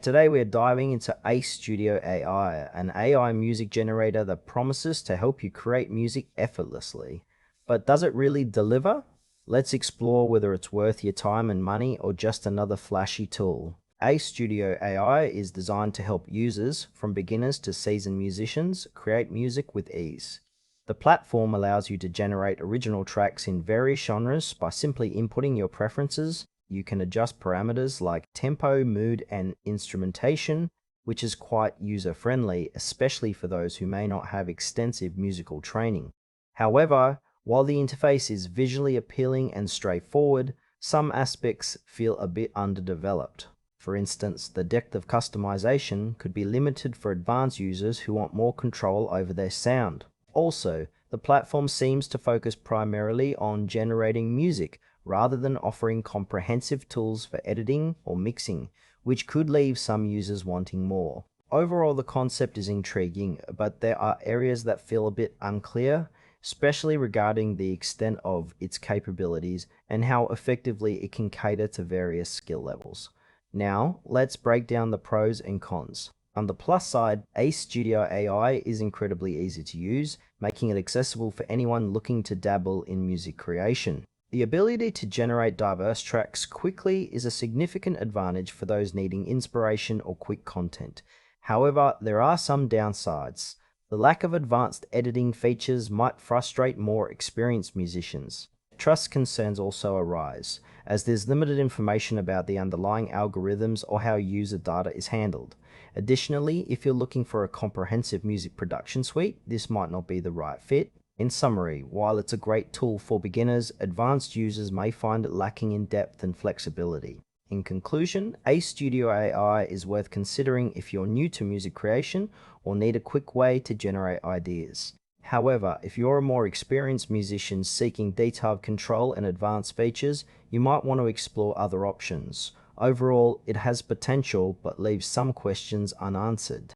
Today we are diving into Ace Studio AI, an AI music generator that promises to help you create music effortlessly. But does it really deliver? Let's explore whether it's worth your time and money or just another flashy tool. Ace Studio AI is designed to help users, from beginners to seasoned musicians, create music with ease. The platform allows you to generate original tracks in various genres by simply inputting your preferences. You can adjust parameters like tempo, mood, and instrumentation, which is quite user-friendly, especially for those who may not have extensive musical training. However, while the interface is visually appealing and straightforward, some aspects feel a bit underdeveloped. For instance, the depth of customization could be limited for advanced users who want more control over their sound. Also, the platform seems to focus primarily on generating music rather than offering comprehensive tools for editing or mixing, which could leave some users wanting more. Overall, the concept is intriguing, but there are areas that feel a bit unclear, especially regarding the extent of its capabilities and how effectively it can cater to various skill levels. Now, let's break down the pros and cons. On the plus side, Ace Studio AI is incredibly easy to use, making it accessible for anyone looking to dabble in music creation. The ability to generate diverse tracks quickly is a significant advantage for those needing inspiration or quick content. However, there are some downsides. The lack of advanced editing features might frustrate more experienced musicians. Trust concerns also arise, as there's limited information about the underlying algorithms or how user data is handled. Additionally, if you're looking for a comprehensive music production suite, this might not be the right fit. In summary, while it's a great tool for beginners, advanced users may find it lacking in depth and flexibility. In conclusion, Ace Studio AI is worth considering if you're new to music creation or need a quick way to generate ideas. However, if you're a more experienced musician seeking detailed control and advanced features, you might want to explore other options. Overall, it has potential but leaves some questions unanswered.